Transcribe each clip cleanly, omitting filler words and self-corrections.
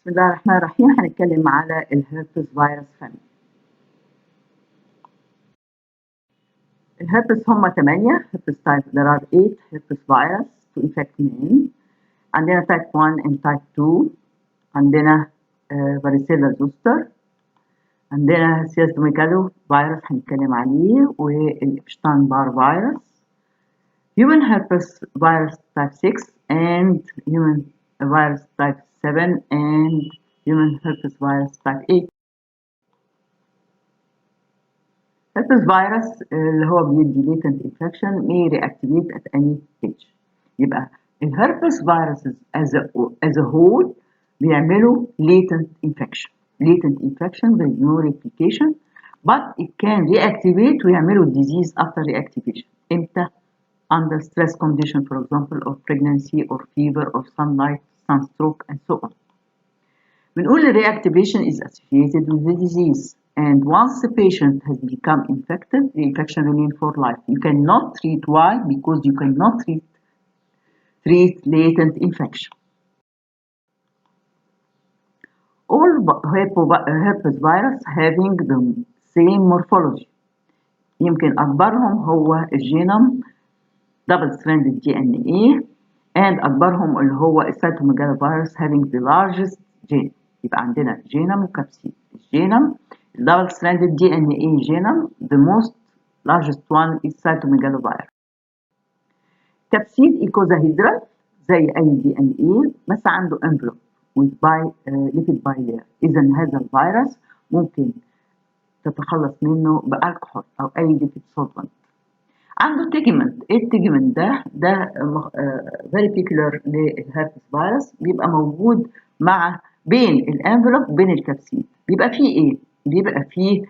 بسم الله الرحمن الرحيم. هنتكلم على الهربس فيروس فاميلي. الهربس هم 8 herpes type. There are 8 herpes virus to infect men. عندنا type 1 and type 2. عندنا varicella zoster. عندنا سيستوميجالو فيروس هنتكلم عليه، والإبشتاين بار فيروس. human herpes virus type 6 and human virus type 7 and human herpes virus type 8. herpes virus اللي هو بيدي latent infection may reactivate at any age. يبقى الherpes viruses as a whole بيعملوا latent infection. latent infection there is no replication but it can reactivate ويعملوا disease after reactivation. امتى؟ under stress condition, for example, or pregnancy or fever or sunlight, sunstroke and so on. بنقول reactivation is associated with the disease, and once the patient has become infected, the infection remains for life. You cannot treat. Why? Because you cannot treat latent infection. All herpes virus having the same morphology. يمكن أكبرهم هو الجينوم double stranded DNA, and أكبرهم اللي هو السيتوميجالوفيروس having the largest gene. يبقى عندنا جينوم وكبسيد. الجينوم double stranded DNA جينوم the most largest one is cytomegalovirus. كبسيد ايكوزاهيدرال زي أي DNA بس عنده envelope with lipid bilayer. إذا هذا الفيروس ممكن تتخلص منه بالكحول أو أي lipid solvent. عنده تيجمنت. ايه التيجمنت ده very peculiar للهربس فيروس، بيبقى موجود مع بين الانفلوب وبين الكبسيد. بيبقى فيه ايه؟ بيبقى فيه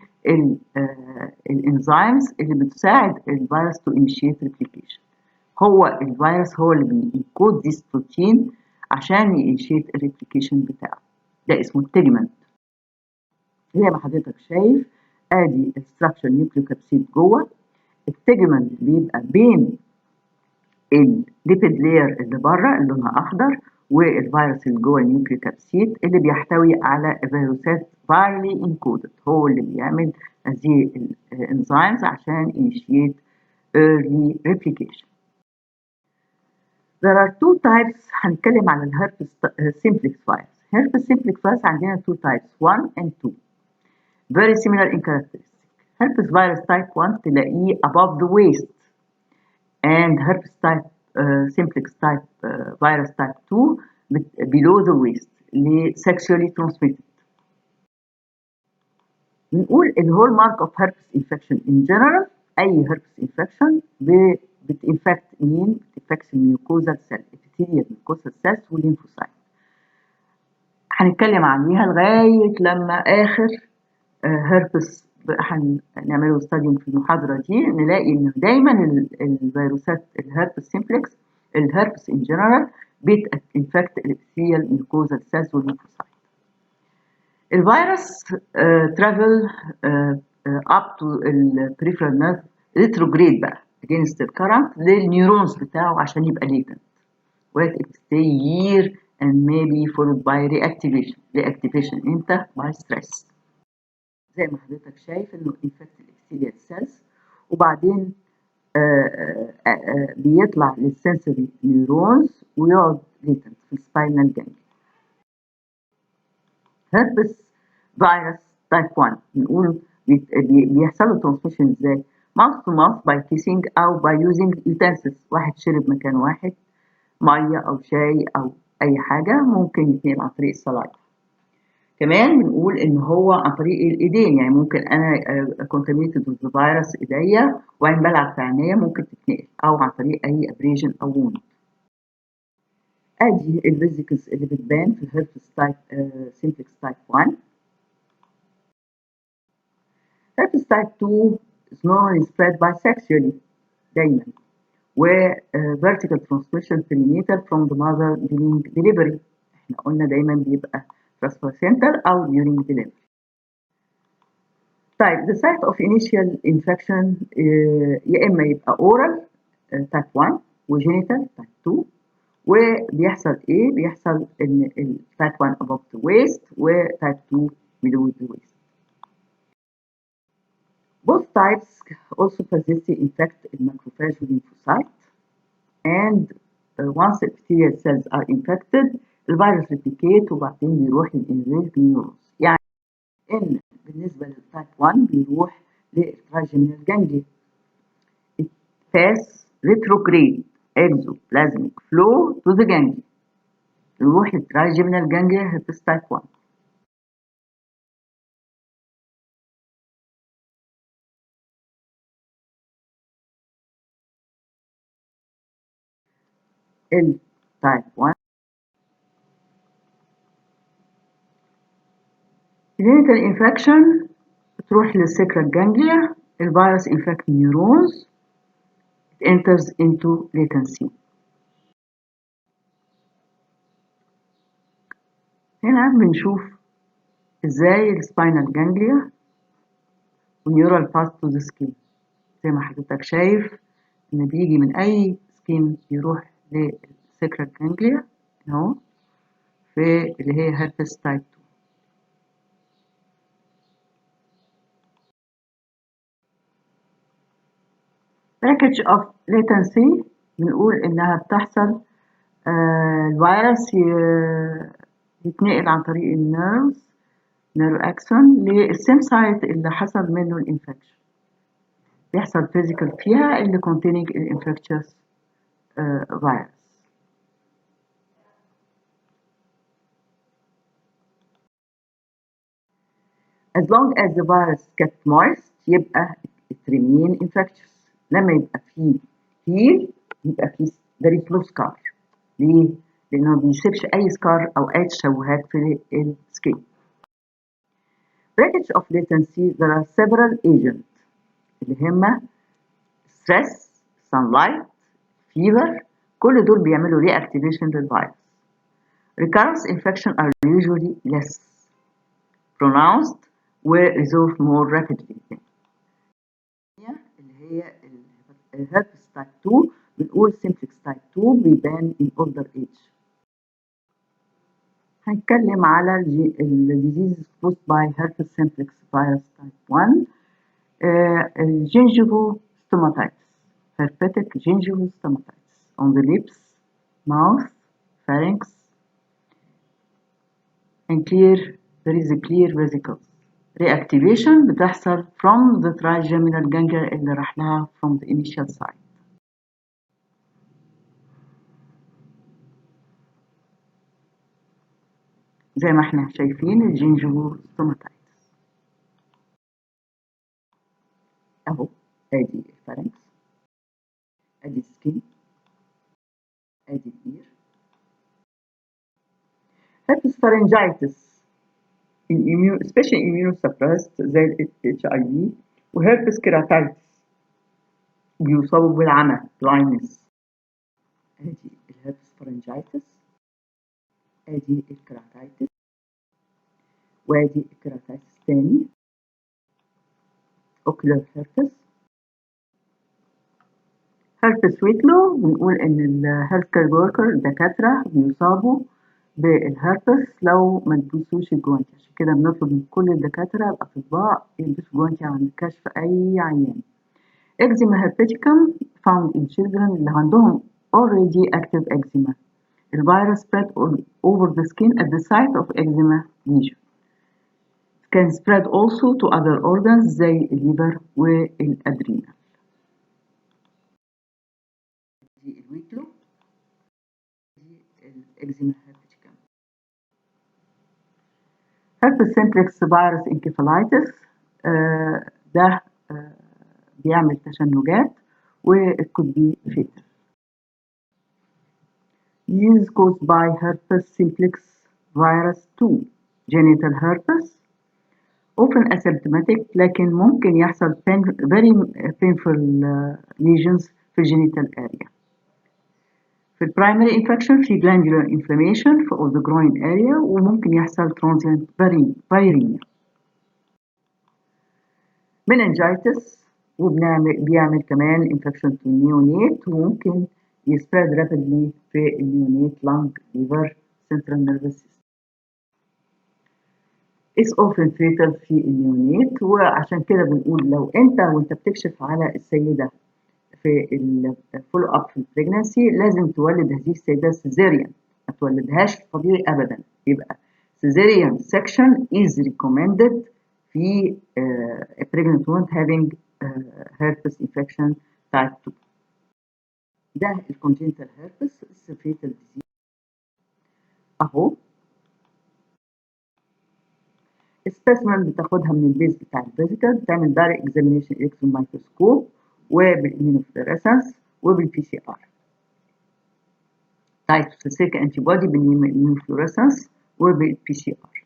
الانزيمز اللي بتساعد الفيروس to initiate replication. هو الفيروس هو اللي بينكود ذيس بروتين عشان يinitiate الريبليكيشن بتاعه. ده اسمه التيجمنت. زي ما حضرتك شايف ادي الستراكشر نيوكليوكابسيد جوه. التيجمنت بيبقى بين الليبيد لاير اللي بره اللي لونها اخضر والفيروس اللي جوه النيوكليوكابسيد اللي بيحتوي على فيروسات فايرلي انكودد. هو اللي بيعمل هذه الانزيمز عشان initiate early replication. There are two types. هنتكلم عن الهربس simplex virus. herpes simplex virus عندنا two types 1 and 2 very similar in characteristics. herpes virus type 1 تلاقيه above the waist, and herpes type simplex type virus type 2 below the waist اللي sexually transmitted. بنقول الهول مارك اوف herpes infection in general اي herpes infection بتinfect مين؟ بتinfect الميوكوزال سيل epithelial mucosal cells والليمفوسايت. هنتكلم عليها لغايه لما اخر herpes هنعمله ستاديوم في المحاضرة دي. نلاقي إن دايما الفيروسات الهربس سيمبلكس الهربس إن جنرال بتinfect الابيثيليال ميوكوزال سيلز والليمفوسايت. الفيروس travel up to البريفرال نيرف retrograde بقى against the current للنيورونز بتاعه عشان يبقى latent. where it stay year and maybe followed by reactivation. reactivation امتى؟ by stress. زي ما حضرتك شايف انه infect الابيثيليال سيلز وبعدين بيطلع للسنسوري نيورونز ويقعد ليتنت في السباينال جانجليا. هربس فيروس تايب 1 بنقول بيحصل له ترانسميشن ازاي؟ ماوث تو ماوث باي كيسنج او باي يوزنج يوتنسلز. واحد شرب مكان واحد ميه او شاي او اي حاجه ممكن يتنقل عن طريق الصلايف. كمان بنقول ان هو عن طريق الايدين، يعني ممكن انا كونتامينيتد وذ فيروس ايديا وبعدين بلعب في عينيا ممكن تتنقل، او عن طريق اي ابريجن او ووند. ادي الفيزيكلز اللي بتبان في الهربس تايب سيمبلكس تايب 1. herpes type 2 is normally spread bisexually دايما، و vertical transmission perinatal from the mother during delivery. احنا قلنا دايما بيبقى transplacental أو during delivery. طيب the site of initial infection يا إما يبقى oral type 1 و genital type 2 وبيحصل ايه؟ بيحصل ان التايب 1 above the waist وتايب 2 below the waist. Both types also persist to infect the macrophage lymphocyte, and once epithelial cells are infected الفيروس replicate وبعدين بيروح للانفيرت نيورونز. يعني ان بالنسبه للتايب 1 بيروح للتراجيمينال جانجليا. It pass retrograde exoplasmic flow to the ganglia. يروح للتراجيمينال جانجليا herpes type 1. التايب 1 genital infection تروح للسكرال جانجليا. الفيروس infect neurons. It enters into latency. هنا بنشوف ازاي السباينال جانجليا ونيورال باث تو ذا سكين. زي ما حضرتك شايف ان بيجي من اي سكين يروح للسكرال جانجليا اهو في اللي هي herpes type 2. package of latency بنقول انها بتحصل الفيروس يتنقل عن طريق النيرفز نيرو اكسون للسيم سايت اللي حصل منه الانفكشن. بيحصل فيزيكال فيها اللي containing الانفكتشس فيروس. as long as the virus kept moist يبقى it remain infectious. لما يبقى فيه heal يبقى فيه very slow scar. ليه؟ لأنه ما بيسيبش أي سكار أو أي تشوهات في السكين. breakage of latency there are several agents اللي هما stress, sunlight, fever كل دول بيعملوا reactivation للفيروس. recurrence infection are usually less pronounced و resolve more rapidly. اللي هي الهربس تايب 2 بنقول سيمبلكس تايب 2 بيبان in older age. هنتكلم على الديزيز caused by herpes simplex virus type 1. الجينجيفو stomatitis, herpetic gingival stomatitis on the lips, mouth, pharynx, and there is a clear vesicles. Reactivation بتحصل from the trigeminal ganglia اللي راح لها from the initial site. زي ما احنا شايفين الجينجيفو stomatitis اهو. ادي الفارنكس، ادي السكين، ادي الاير. herpes pharyngitis especially immunosuppressed زي ال HIV وherpes keratitis بيصابوا بالعمى blindness. ادي الherpes pharyngitis، ادي الكراتايتس، وادي الكراتايتس تاني ocular herpes. herpes whitlow بنقول ان الهيلث كير وركر الدكاتره بيصابوا بالهربس لو ما لبسوش الجوانتي. عشان كده بنطلب من كل الدكاتره الاطباء يلبسوا جوانتي عند كشف اي عيان. eczema herpeticum found in children اللي عندهم already active eczema. الفيروس spread over the skin at the site of eczema lesion. can spread also to other organs زي الليفر والادرينال. دي الويكلو، دي الإكزيما هيربيتيكم. herpes simplex virus encephalitis ده بيعمل تشنجات و it could be fatal. Disease caused by herpes simplex virus 2 genital herpes often asymptomatic لكن ممكن يحصل very painful lesions في genital area. في البرايمري انفكشن في glandular inflammation في the groin area وممكن يحصل transient viremia. meningitis بيعمل كمان infection to neonate وممكن يسبريد rapidly في النيونيت lung liver central nervous system. is often fatal في النيونيت، وعشان كده بنقول لو انت وانت بتكشف على السيدة في الفولو اب في البريجنسي لازم تولد هذه السيدة سيزيريان، ما تولدهاش طبيعي ابدا. يبقى سيزيريان section is recommended في a pregnant woman having herpes infection type 2. ده الكونجنتال هيربس fatal disease اهو. السبيسمن بتاخدها من البيز بتاع الفيزيكال، بتعمل دايركت اكزامينيشن الكترون مايكروسكوب وبالامينوفلوريسنس وبالبي سي ار. سايتوسيك انتي بودي بالامينوفلوريسنس وبالبي سي ار.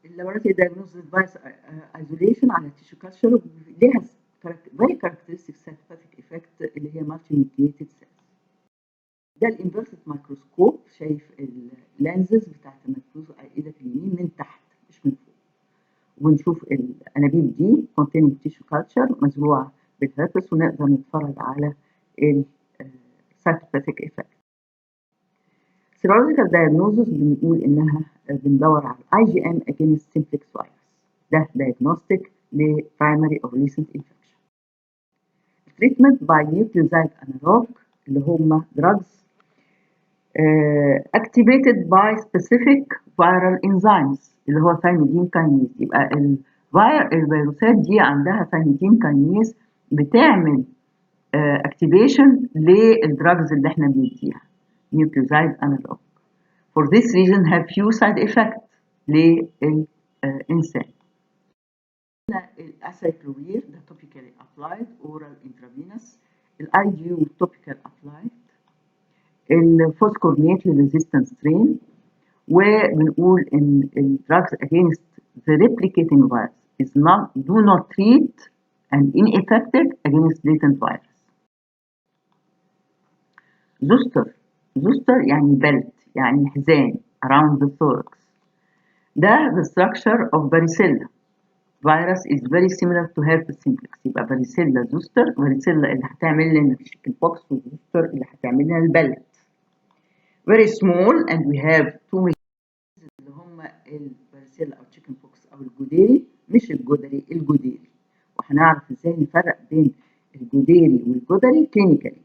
اللابوراتوري دايجنوستيك ديفايس ايزوليشن على التيشو كلتشر ليها فيري كاركترستيك سايتوباثيك افكت اللي هي مالتي ميديتد سيلز. ده الانفرتد مايكروسكوب، شايف اللانزز بتاعت الميكروسكوب على ايدك اليمين من تحت مش من فوق، ونشوف الانابيب دي containing tissue culture مزروعه بالهربس، ونقدر نتفرج على السايتوباثيك افكت. سيرولوجيكال دايجنوزس بنقول انها بندور على اي جي ام against simplex virus، ده دايجنوستيك لبرايمري او ريسنت انفكشن. تريتمنت باي نيوكليوزايد انالوج اللي هم drugs activated by specific viral enzymes اللي هو ثايميدين كاينيز. يبقى الفيروسات دي عندها ثايميدين كاينيز بتعمل activation للدراجز اللي احنا بنديها nucleoside analog. For this reason have few side effects للإنسان. الأسايكلوفير ده topically applied oral intravenous، الاي جي يو topical applied، الفوسكورنيت للريزيستنس سترين. وبنقول ان الدراجز against the replicating virus is not do not treat and ineffective against latent virus. زوستر يعني بلت، يعني حزام around the thorax. ده the structure of varicella virus is very similar to herpes simplex. يبقى varicella زوستر، varicella اللي هتعمل لنا الشيكن بوكس، والزوستر اللي هتعمل لنا البلت. very small and we have two اللي هم الفاريسيلا او تشيكن بوكس او الجديري، مش الجدري، الجديري. وهنعرف ازاي نفرق بين الجديري والجدري كلينيكالي.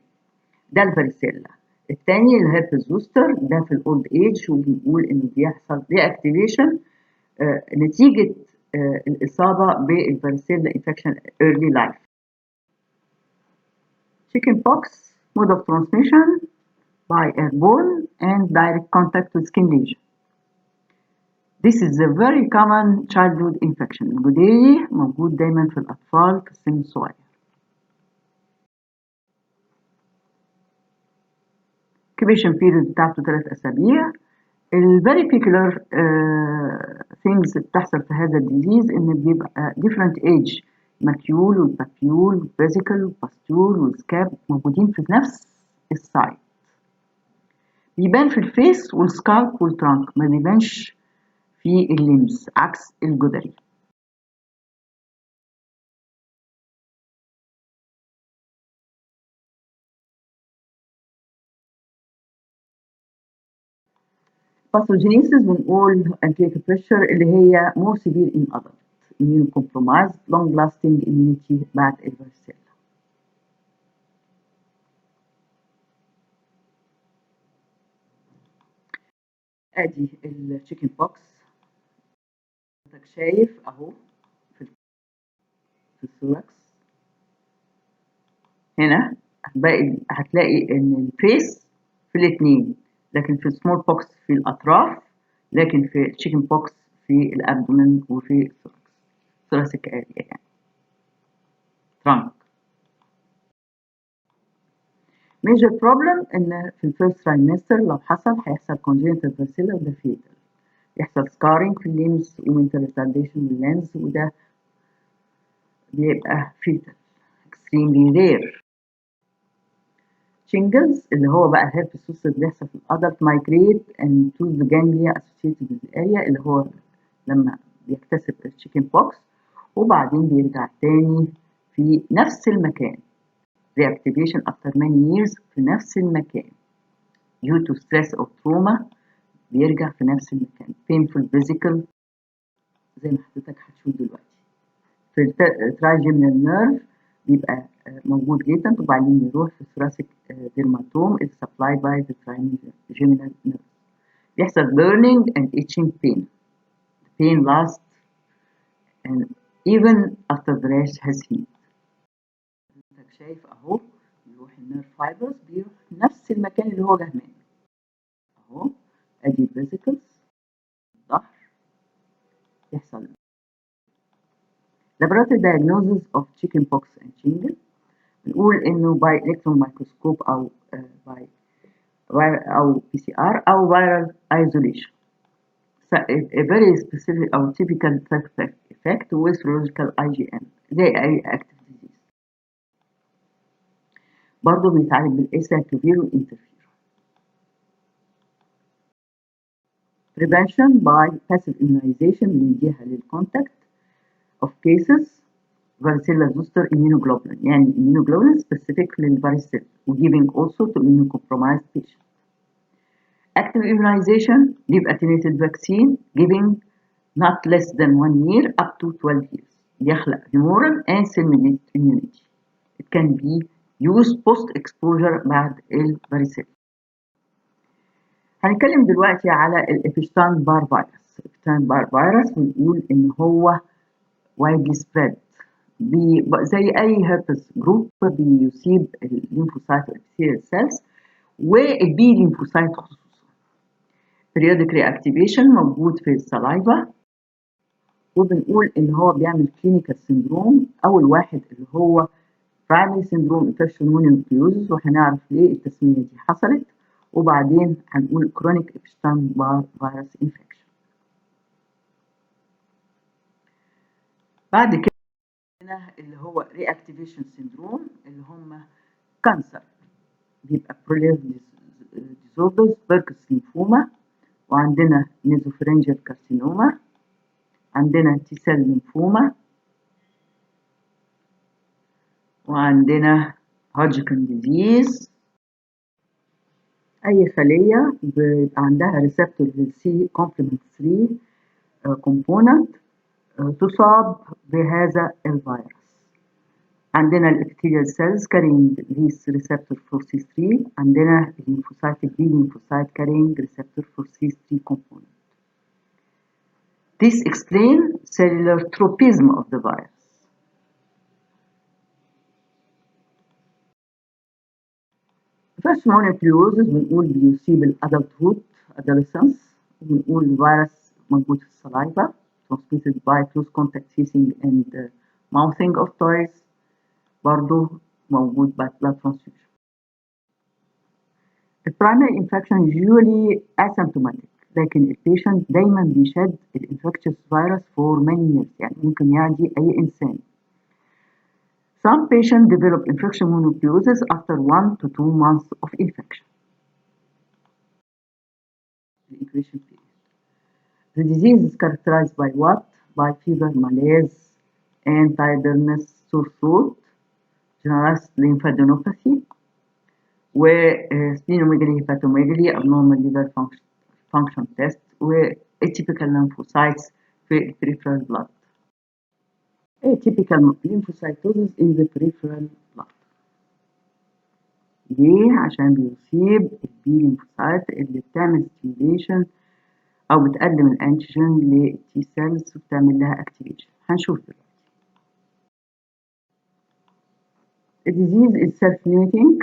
ده الفاريسيلا. الثاني الهيربس زوستر ده في الاولد ايج، وبنقول انه بيحصل ري اكتيفيشن نتيجه الاصابه بالفاريسيلا انفكشن early life. Chicken pox mode of transmission by airborne and direct contact with skin lesion. This is a very common childhood infection. الجدري موجود دايما في الأطفال في السن الصغير. incubation period بتاعته 3 أسابيع. ال very peculiar things بتحصل في هذا الديزيز إن بيبقى different age، ماكيول والبابيول والفيزيكال والباستيول والسكاب موجودين في نفس السايت. بيبان في الفيس والسكالب والترانك، ما بيبانش في الليمز عكس الجدري. باثوجينيسيس بنقول anterior pressure اللي هي more severe in adult immunocompromised long lasting immunity بعد الفاريسيلا. ادي التشيكن بوكس حضرتك شايف اهو في الثوركس هنا، هتلاقي ان الفيس في الاثنين، لكن في السمول بوكس في الاطراف، لكن في التشيكن بوكس في الابدومن وفي الثوركس ثوراسيك اريا يعني ترانك. ميجر بروبلم ان في الفيرست ترايمستر لو حصل هيحصل congenital varicella وده فيتال، يحصل سكارينج في الليمز ومنتال ريتارديشن لللينز، وده بيبقى فيتال extremely rare. shingles اللي هو بقى الهيربس زوستر بيحصل في الادلت migrate and to the ganglia associated with the area اللي هو لما بيكتسب التشيكن بوكس وبعدين بيرجع تاني في نفس المكان. reactivation after many years في نفس المكان due to stress or trauma بيرجع في نفس المكان painful physical زي ما حضرتك هتشوف دلوقتي. في الترايجيمينال نيرف بيبقى موجود جدا وبعدين يروح في thoracic dermatome is supplied by the trigeminal nerve. بيحصل burning and itching pain. The pain lasts and even after the rash has healed. انت شايف اهو بيروح النيرف فايبرز بيروح نفس المكان اللي هو جه منه. اهو ادي فيزيكلز الظهر يحصل. Laboratory diagnosis of chickenpox and shingles بنقول انه by electron microscope او by او PCR او viral isolation. So a very specific or typical side effect with serological IgM زي اي active disease. برضه بيتعالج بالاساكوفير والانترفير. Prevention by passive immunization بنديها للcontact of cases varicella zoster immunoglobulin يعني immunoglobulin specific للvaricella و giving also to immunocompromised patients. Active immunization give attenuated vaccine giving not less than 1 year up to 12 years. يخلق humoral and cell-mediated immunity. It can be used post exposure بعد الvaricella. هنتكلم دلوقتي على الإبشتاين بار فيروس. الإبشتاين بار فيروس بنقول إن هو widely spread زي أي هيربس جروب بيصيب الليمفوسايت والابيثيليال سيلز والبي ليمفوسايت خصوصا. periodic reactivation موجود في السلايفا وبنقول إن هو بيعمل كلينيكال سيندروم. أول واحد اللي هو primary syndrome infection mononucleosis وهنعرف ليه التسمية دي حصلت وبعدين هنقول chronic Epstein-Barr virus infection. بعد كده اللي هو reactivation syndrome اللي هم كانسر بيبقى proliferative disorders Burkitt's lymphoma وعندنا nasopharyngeal carcinoma عندنا T-cell lymphoma وعندنا Hodgkin disease. أي خلية بيبقى عندها ريسبتور للسي كومبلمنت 3 كومبوننت تصاب بهذا الفيروس. عندنا الابيثيليال سيلز carrying this receptor for C3 عندنا الليمفوسايت B lymphocyte carrying receptor for C3 component. This explains cellular tropism of the virus. First mononucleosis بنقول بيصيب الادلتهود adolescence وبنقول الفيروس موجود في السلايفا transmitted by close contact kissing and mouthing of toys برضه موجود by blood transfusion. The primary infection usually asymptomatic لكن البيشنت دايما بيشد الانفكتيous virus for many years يعني ممكن يعدي أي إنسان. Some patients develop infection mononucleosis after 1 to 2 months of infection. The incubation period. The disease is characterized by what? By fever, malaise, and tiredness, sore throat, generalized lymphadenopathy, splenomegaly, hepatomegaly, abnormal liver function test, atypical lymphocytes في peripheral blood. Atypical lymphocytosis in the peripheral blood. ليه؟ عشان بيصيب البي ليمفوسايت اللي بتعمل ستيميوليشن أو بتقدم الأنتيجين للتي سيلز وبتعمل لها أكتيفيشن. هنشوف دلوقتي. The disease is self-limiting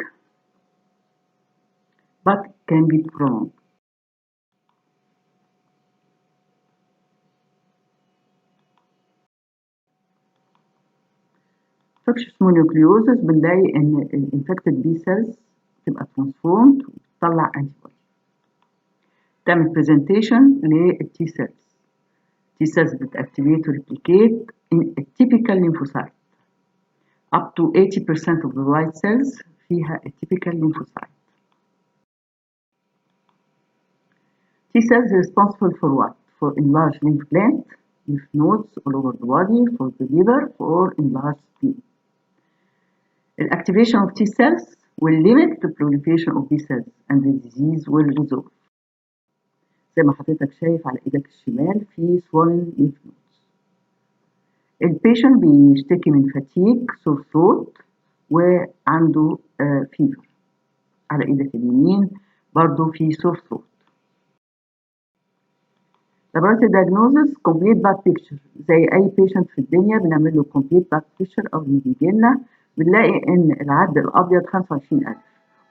but can be prolonged. infectious mononucleosis بنلاقي إن الانفكتد بي سيلز تبقى transformed وتطلع antibody. تعمل presentation للتي سيلز. T cells بتactivate to replicate in a typical lymphocyte. Up to 80% of the white cells فيها a typical lymphocyte. T cells responsible for what? For enlarged lymph glands, lymph nodes all over the body, for the liver, for enlarged spleen. Activation of T cells will limit the proliferation of B cells and the disease will resolve. زي ما حضرتك شايف على ايدك الشمال في swollen lymph nodes. البيشنت بيشتكي من fatigue, sore throat وعنده fever. على ايدك اليمين برضو في sore throat. Laboratory diagnosis complete blood picture. زي اي patient في الدنيا بنعمل له complete blood picture او بيجي لنا بنلاقي ان العد الابيض 25,000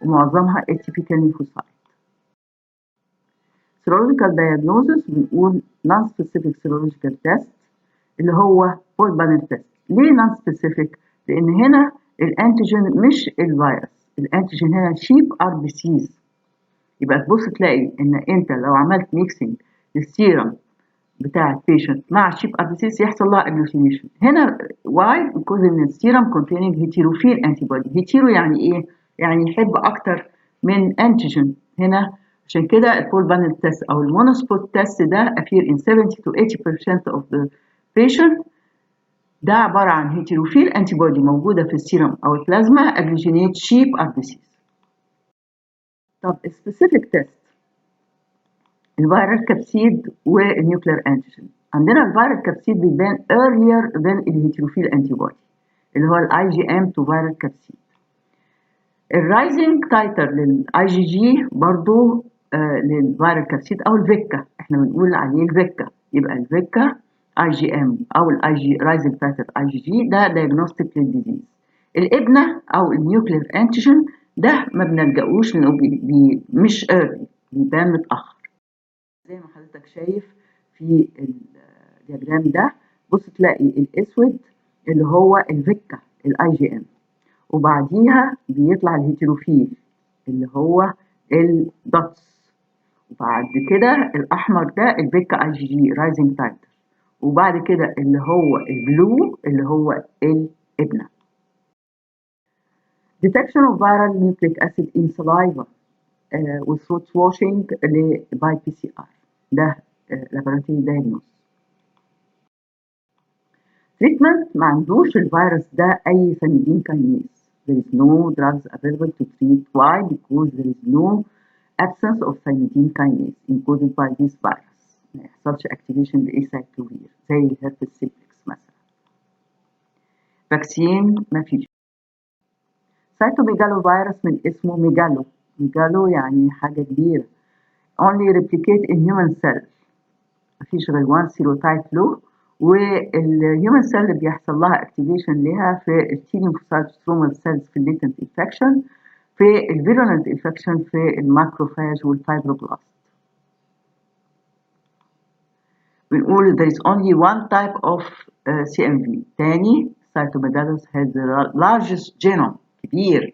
ومعظمها atypical lymphocyte. Serological diagnosis بنقول non-specific serological test اللي هو whole panel test. ليه non-specific؟ لأن هنا الانتيجين مش الفيروس، الانتيجين هنا شيب RBCs. يبقى تبص تلاقي إن أنت لو عملت ميكسينج للسيرم بتاع البيشنت مع شيب RBCs يحصل لها agglutination. هنا why؟ because إن السيرم containing heterophile antibody. هيتيرو يعني إيه؟ يعني يحب أكتر من انتيجين. هنا عشان كده الفول بانل تيست او المونوسبوت تيست ده appear in 70 to 80% of the patient. ده عباره عن هيتيروفيل انتي بودي موجوده في السيرم او البلازما اجلوجينيت شيب RBCs. طب السبيسيفيك تيست الفيرال كابسيد والنيوكلير انتيجين. عندنا الفيرال كابسيد بيبان earlier than الهيتيروفيل انتي بودي اللي هو IgM to viral كابسيد. الرايزنج تايتر للاي جي جي برضو للفيرال كابسيد او الفيكا، احنا بنقول عليه الفيكا. يبقى الفيكا IgM او الاي جي رايزنج تايتر IgG ده دايجنوستيك للديزيز. الابنه او النيوكلير انتيجين ده ما بنلجأوش لانه مش early، بيبان متاخر. زي ما حضرتك شايف في الدياجرام ده بص تلاقي الاسود اللي هو الفيكا الاي جي ام وبعديها بيطلع الهيتروفيل اللي هو الدوتس وبعد كده الاحمر ده الفيكا اي جي جي رايزنج تايتر وبعد كده اللي هو البلو اللي هو الابنه. Detection of viral nucleic acid in saliva with throat washing by PCR ده laboratory diagnosis. Treatment ما عندوش الفيروس ده أي ثيميدين كاينيز. There is no drugs available to treat. Why? Because there is no absence of thymidine kinase encoded by this virus. ما يحصلش activation لأسايكلوفير زي الهربس سيمبلكس مثلا. فاكسين ما فيش. سايتوميجالو فيروس من اسمه ميجالو. ميجالو يعني حاجة كبيرة. Only replicate in human cell. مفيش غير one serotype له والهيومن سيل اللي بيحصل لها اكتيفيشن لها في التي ليمفوسايت سترومال سيلز في الليتنت انفكشن، في الفيرولنت انفكشن في الماكروفاج والفايبروبلاست. بنقول there is only one type of CMV. تاني cytomegalovirus has the largest genome كبير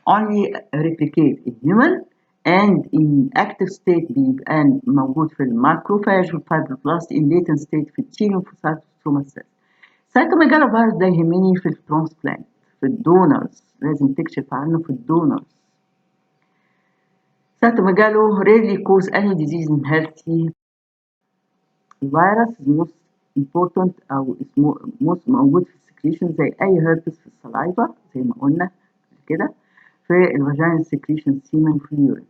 only replicate in human and in active state بيبقى موجود في الماكروفاج والفايبروبلاست in latent state في التي ليمفوسايت سترومال سيلز. cytomegalovirus ده يهمني في الترانسبلانت في الدونرز، لازم تكشف عنه في الدونرز. cytomegalo rarely cause any disease in healthy. الفيروس most important أو most موجود في السكريشن زي أي هربس في السلايفا زي ما قلنا كده، في الفاجينال سكريشن سيمن في اليورين.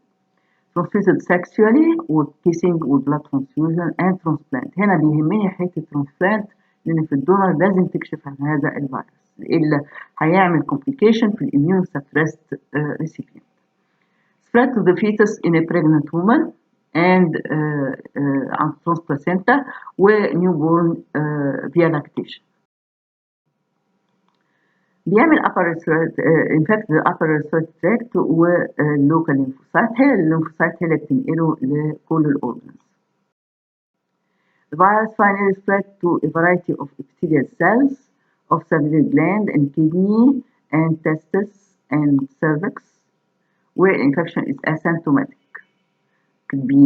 transmitted sexually وكيسنج وبلاد transfusion and transplant. هنا بيهمني حته transplant لأن في الدونر لازم تكشف عن هذا الفيروس إلا هيعمل complication في الاميون suppressed recipient. spread to the fetus in a pregnant woman and عن transplacenta و newborn via lactation. بيعمل upper infect the upper respiratory tract و local lymphocyte. هي الليمفوسايت هي اللي بتنقله لكل الأورجنز. The virus finally spread to a variety of epithelial cells of salivary gland and kidney and testis and cervix where infection is asymptomatic. Could be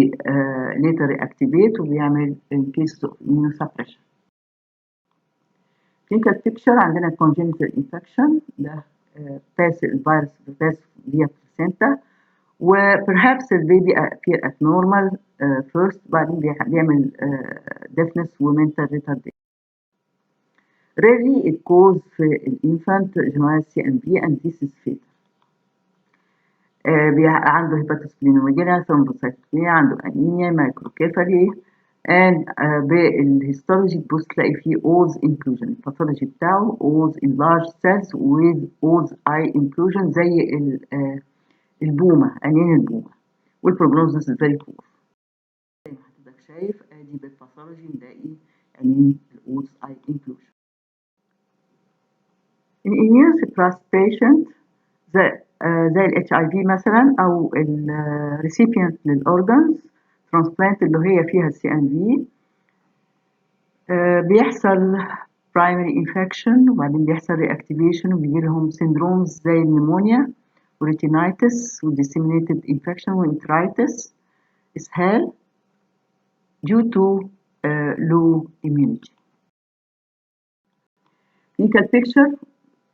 later reactivate وبيعمل in cases of immunosuppression. clinical picture عندنا congenital infection ده pass الفيروس pass via placenta و perhaps the baby appear at normal first بعدين بيعمل deafness و mental retardation. Rarely it causes في الانفant general CMV and this is fatal. عنده hepatosplenomegalia, thrombocytopenia, عنده anemia, microcephaly and بالهيستولوجي تبص تلاقي فيه O's inclusion. الباثولوجي بتاعه O's in large cells with O's eye inclusion زي البومة، عينين البومة، والبروجنوزس is very poor. زي ما حضرتك شايف ادي بالباثولوجي نلاقي عينين الأوز eye inclusion. In immunosuppressed patient زي ال HIV مثلا أو ال recipient للأورجانز transplant اللي هي فيها CMV بيحصل primary infection وبعدين بيحصل reactivation وبيجي لهم syndromes زي النمونيا وريتينايتس ودisseminated infection وانترايتس إسهال due to low immunity. clinical picture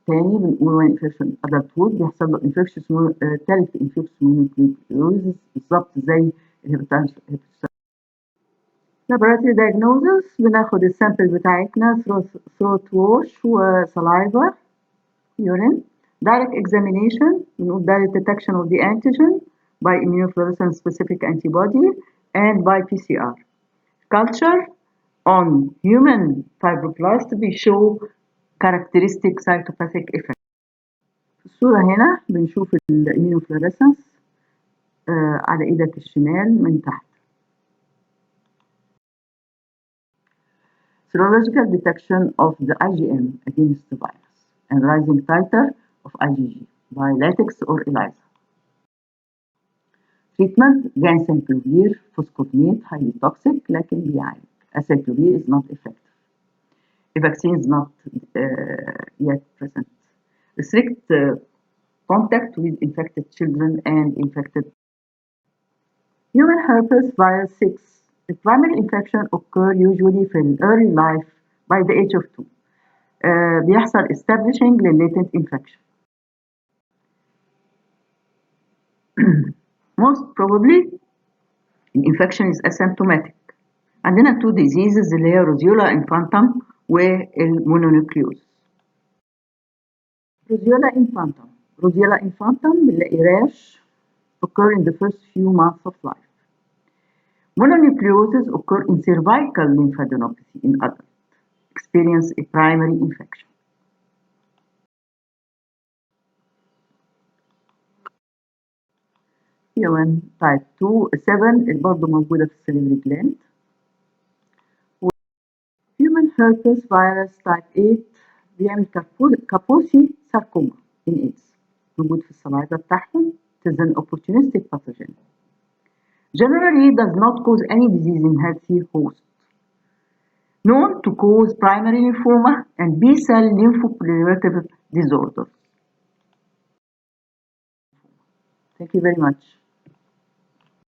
تاني بنقول infection adulthood بيحصل له infection اسمه تالت infection mononucleosis بالظبط زي الهيباتيتس. laboratory diagnosis بناخد السامبل بتاعتنا throat wash و saliva urine. direct examination بنقول direct detection of the antigen by immunofluorescence specific antibody and by PCR. culture on human fibroblast بيشو characteristic cytopathic effect. في الصورة هنا بنشوف الاميونوفلوريسنس على ايدك الشمال من تحت. serological detection of the IgM against the virus and rising titer of IgG by latex or ELISA. treatment ganciclovir phosphonate highly toxic لكن بيعالج. acyclovir is not effective. The vaccine is not yet present. restrict contact with infected children and infected. Human herpes virus 6. The primary infection occur usually في early life by the age of 2. بيحصل establishing latent infection. Most probably infection is asymptomatic. عندنا two diseases اللي هي روزيولا infantum والمونونيكليوز. روزيولا infantum بنلاقي rash occur in the first few months of life. Mononucleosis occur in cervical lymphadenopathy in adults. Experience a primary infection. Human type 2 7 برضه موجودة في السليفري جلاند. Human herpes virus type 8 بيعمل كابوسي ساركوما in AIDS. موجود في السلايفا بتاعهم. It is an opportunistic pathogen. Generally does not cause any disease in healthy hosts. Known to cause primary lymphoma and B-cell lymphoproliferative disorders. Thank you very much.